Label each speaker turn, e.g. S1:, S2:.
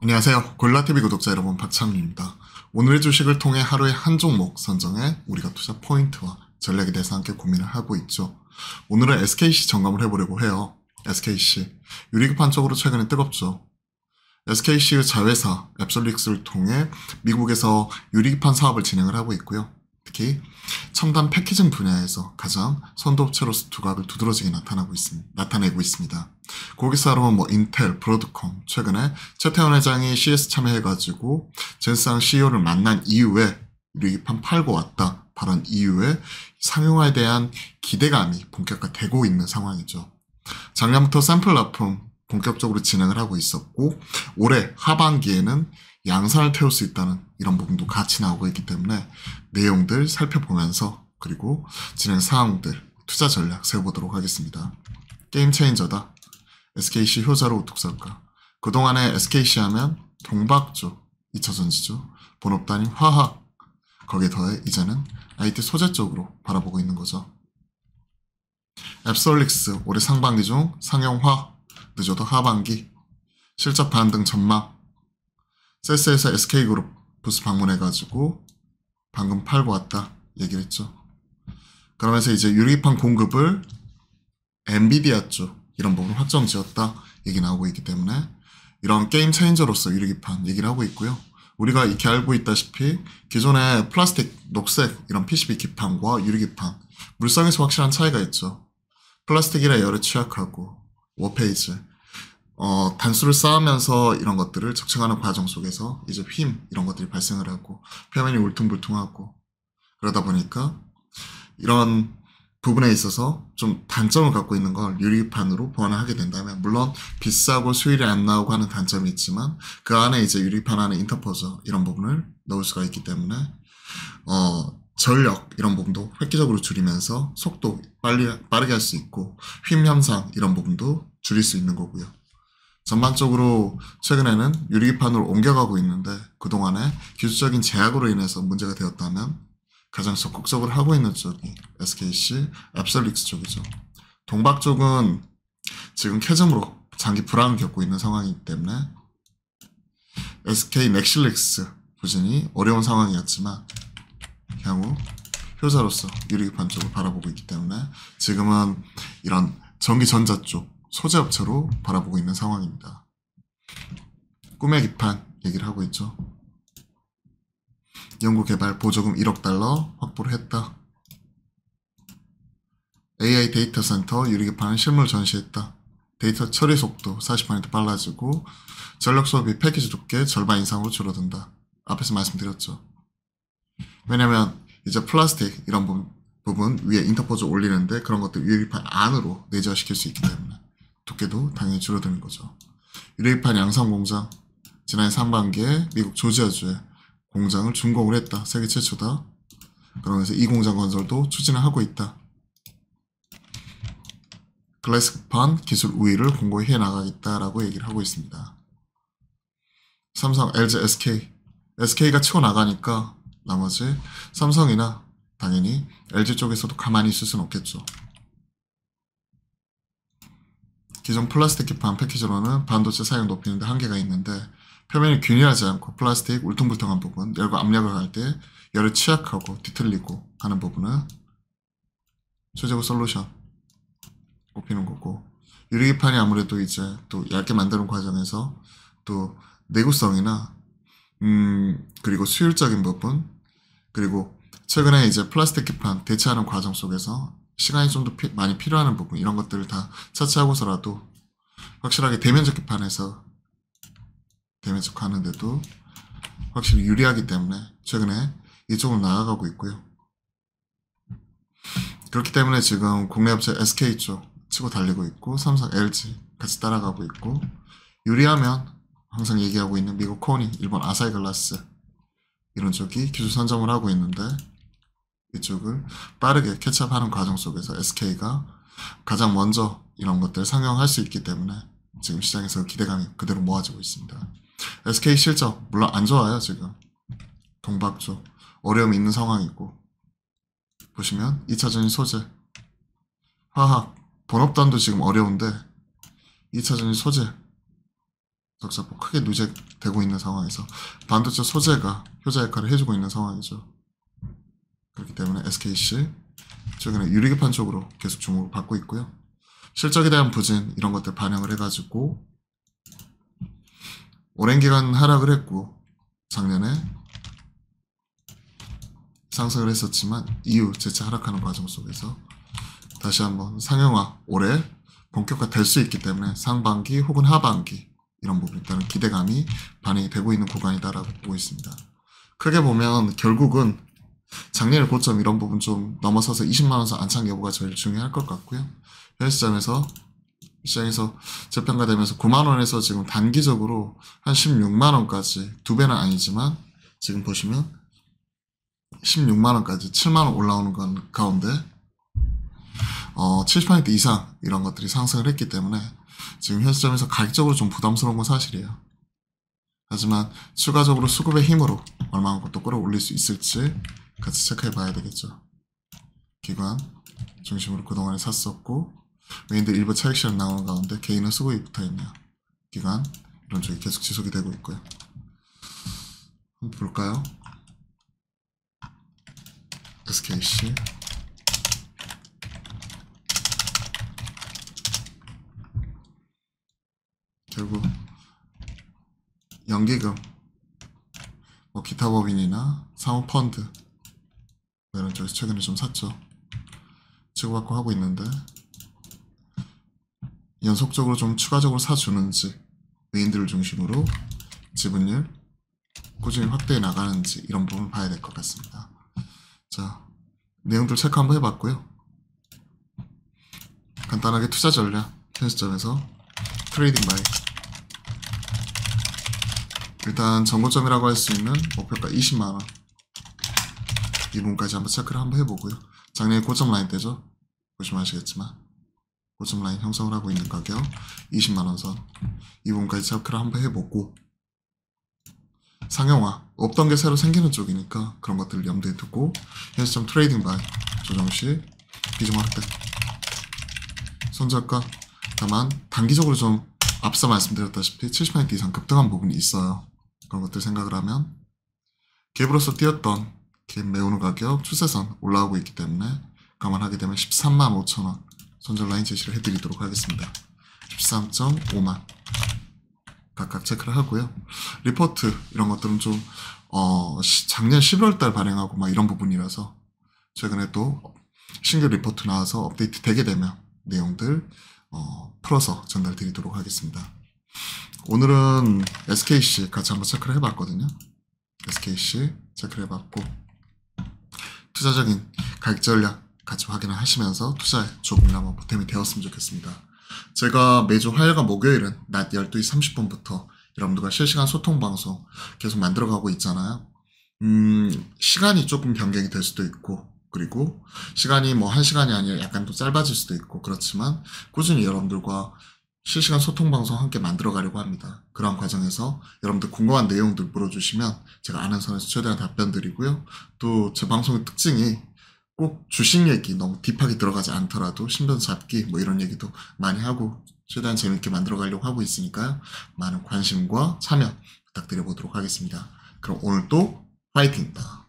S1: 안녕하세요. 골라TV 구독자 여러분, 박찬민입니다. 오늘의 주식을 통해 하루에 한 종목 선정해 우리가 투자 포인트와 전략에 대해서 함께 고민을 하고 있죠. 오늘은 SKC 점검을 해보려고 해요. SKC. 유리급한 쪽으로 최근에 뜨겁죠. SKC의 자회사 앱솔릭스를 통해 미국에서 유리기판 사업을 진행을 하고 있고요. 특히 첨단 패키징 분야에서 가장 선도업체로서 두각을 두드러지게 나타내고 있습니다. 고객사로는 인텔, 브로드컴, 최근에 최태원 회장이 CS 참여해가지고 젠스랑 CEO를 만난 이후에 유리기판 팔고 왔다 발언 이후에 상용화에 대한 기대감이 본격화되고 있는 상황이죠. 작년부터 샘플 납품 본격적으로 진행을 하고 있었고 올해 하반기에는 양산을 태울 수 있다는 이런 부분도 같이 나오고 있기 때문에 내용들 살펴보면서 그리고 진행 사항들, 투자 전략 세워보도록 하겠습니다. 게임 체인저다. SKC 효자로 우뚝 설까. 그동안에 SKC 하면 동박조, 2차전지죠. 본업단인 화학, 거기에 더해 이제는 IT 소재 쪽으로 바라보고 있는 거죠. 앱솔릭스 올해 상반기 중 상용화, 늦어도 하반기, 실적 반등 전망, 세스에서 SK그룹 부스 방문해가지고 방금 팔고 왔다 얘기를 했죠. 그러면서 이제 유리기판 공급을 엔비디아 쪽 이런 부분 확정 지었다 얘기 나오고 있기 때문에 이런 게임 체인저로서 유리기판 얘기를 하고 있고요. 우리가 이렇게 알고 있다시피 기존의 플라스틱, 녹색 이런 PCB 기판과 유리기판 물성에서 확실한 차이가 있죠. 플라스틱이라 열에 취약하고 워페이지 단수를 쌓으면서 이런 것들을 적층하는 과정 속에서 이제 힘 이런 것들이 발생을 하고 표면이 울퉁불퉁하고 그러다 보니까 이런 부분에 있어서 좀 단점을 갖고 있는 걸 유리판으로 보완을 하게 된다면 물론 비싸고 수율이 안 나오고 하는 단점이 있지만 그 안에 이제 유리판 안에 인터포저 이런 부분을 넣을 수가 있기 때문에 전력 이런 부분도 획기적으로 줄이면서 속도 빠르게 할 수 있고 휨 현상 이런 부분도 줄일 수 있는 거고요. 전반적으로 최근에는 유리기판으로 옮겨가고 있는데 그동안에 기술적인 제약으로 인해서 문제가 되었다면 가장 적극적으로 하고 있는 쪽이 SKC 앱솔릭스 쪽이죠. 동박 쪽은 지금 캐즘으로 장기 불안을 겪고 있는 상황이기 때문에 SK 넥실릭스 부진이 어려운 상황이었지만 향후 효자로서 유리기판 쪽을 바라보고 있기 때문에 지금은 이런 전기전자 쪽 소재업체로 바라보고 있는 상황입니다. 꿈의 기판 얘기를 하고 있죠. 연구개발 보조금 1억 달러 확보를 했다. AI 데이터 센터 유리기판을 실물 전시했다. 데이터 처리 속도 40% 빨라지고 전력 소비 패키지 두께 절반 이상으로 줄어든다. 앞에서 말씀드렸죠. 왜냐면 이제 플라스틱 이런 부분 위에 인터포즈 올리는데 그런 것들 유리기판 안으로 내재화시킬 수 있기 때문에 두께도 당연히 줄어드는 거죠. 유리기판 양산 공장 지난해 상반기에 미국 조지아주에 공장을 준공을 했다. 세계 최초다. 그러면서 이 공장 건설도 추진을 하고 있다. 글래스판 기술 우위를 공고히 해나가겠다라고 얘기를 하고 있습니다. 삼성, LG, SK가 치고 나가니까 나머지 삼성이나 당연히 LG 쪽에서도 가만히 있을 수는 없겠죠. 기존 플라스틱 기판 패키지로는 반도체 사용 높이는데 한계가 있는데 표면이 균일하지 않고 플라스틱 울퉁불퉁한 부분, 열과 압력을 갈 때 열에 취약하고 뒤틀리고 하는 부분은 최저고 솔루션 꼽히는 거고 유리기판이 아무래도 이제 또 얇게 만드는 과정에서 또 내구성이나 그리고 수율적인 부분 그리고 최근에 이제 플라스틱 기판 대체하는 과정 속에서 시간이 좀 더 많이 필요한 부분 이런 것들을 다 차치하고서라도 확실하게 대면적 기판에서 대면적 하는데도 확실히 유리하기 때문에 최근에 이쪽으로 나아가고 있고요. 그렇기 때문에 지금 국내 업체 SK 쪽 치고 달리고 있고 삼성, LG 같이 따라가고 있고 유리하면 항상 얘기하고 있는 미국 코니, 일본 아사히 글라스 이런 쪽이 기술 선점을 하고 있는데 이쪽을 빠르게 캐치업하는 과정 속에서 SK가 가장 먼저 이런 것들을 상용할 수 있기 때문에 지금 시장에서 기대감이 그대로 모아지고 있습니다. SK 실적 물론 안 좋아요. 지금 동박 쪽 어려움이 있는 상황이고 보시면 2차전지 소재, 화학, 본업단도 지금 어려운데 2차전지 소재 적자폭 크게 누적되고 있는 상황에서 반도체 소재가 효자 역할을 해주고 있는 상황이죠. 그렇기 때문에 SKC 최근에 유리기판 쪽으로 계속 주목을 받고 있고요. 실적에 대한 부진 이런 것들 반영을 해가지고 오랜 기간 하락을 했고 작년에 상승을 했었지만 이후 재차 하락하는 과정 속에서 다시 한번 상용화 올해 본격화 될 수 있기 때문에 상반기 혹은 하반기 이런 부분에 따른 기대감이 반영이 되고 있는 구간이다라고 보고 있습니다. 크게 보면 결국은 작년의 고점 이런 부분 좀 넘어서서 20만원선 안착 여부가 제일 중요할 것 같고요. 현 시장에서 재평가되면서 9만원에서 지금 단기적으로 한 16만원까지 2배는 아니지만 지금 보시면 16만원까지 7만원 올라오는 건 가운데 70% 이상 이런 것들이 상승을 했기 때문에 지금 현 시점에서 가격적으로 좀 부담스러운 건 사실이에요. 하지만 추가적으로 수급의 힘으로 얼마만큼 또 끌어올릴 수 있을지 같이 체크해 봐야 되겠죠. 기관 중심으로 그동안에 샀었고 메인들 일부 차익 실현 나오는 가운데 개인은 수급이 붙어있네요. 기관 이런 쪽이 계속 지속이 되고 있고요. 한번 볼까요? SKC 결국 연기금 뭐 기타 법인이나 사모펀드 이런 쪽에서 최근에 좀 샀죠. 치고받고 하고 있는데 연속적으로 좀 추가적으로 사주는지 메인들을 중심으로 지분율 꾸준히 확대해 나가는지 이런 부분을 봐야 될 것 같습니다. 자, 내용들 체크 한번 해봤고요. 간단하게 투자 전략 현 시점에서 트레이딩 바이 일단 전고점이라고 할 수 있는 목표가 20만원 이 부분까지 한번 체크를 한번 해보고요. 작년에 고점 라인 때죠. 보시면 아시겠지만 고점 라인 형성을 하고 있는 가격 20만원 선 이 부분까지 체크를 한번 해보고 상용화 없던 게 새로 생기는 쪽이니까 그런 것들을 염두에 두고 현 시점 트레이딩 바이 조정시 비중 확대 손절가 다만 단기적으로 좀 앞서 말씀드렸다시피 70% 이상 급등한 부분이 있어요. 그런 것들 생각을 하면 갭으로서 뛰었던 갭 메우는 가격 추세선 올라오고 있기 때문에 감안하게 되면 13만 5천원 손절 라인 제시를 해드리도록 하겠습니다. 13.5만 각각 체크를 하고요. 리포트 이런 것들은 좀 작년 11월달 발행하고 막 이런 부분이라서 최근에 또 신규 리포트 나와서 업데이트 되게 되면 내용들 풀어서 전달 드리도록 하겠습니다. 오늘은 SKC 같이 한번 체크를 해봤거든요. SKC 체크를 해봤고 투자적인 가격 전략 같이 확인을 하시면서 투자에 조금이나마 보탬이 되었으면 좋겠습니다. 제가 매주 화요일과 목요일은 낮 12시 30분부터 여러분들과 실시간 소통 방송 계속 만들어가고 있잖아요. 시간이 조금 변경이 될 수도 있고 그리고 시간이 뭐 1시간이 아니라 약간 또 짧아질 수도 있고 그렇지만 꾸준히 여러분들과 실시간 소통 방송 함께 만들어 가려고 합니다. 그런 과정에서 여러분들 궁금한 내용들 물어주시면 제가 아는 선에서 최대한 답변 드리고요. 또 제 방송의 특징이 꼭 주식 얘기 너무 딥하게 들어가지 않더라도 신변 잡기 뭐 이런 얘기도 많이 하고 최대한 재밌게 만들어 가려고 하고 있으니까요. 많은 관심과 참여 부탁드려 보도록 하겠습니다. 그럼 오늘도 화이팅입니다.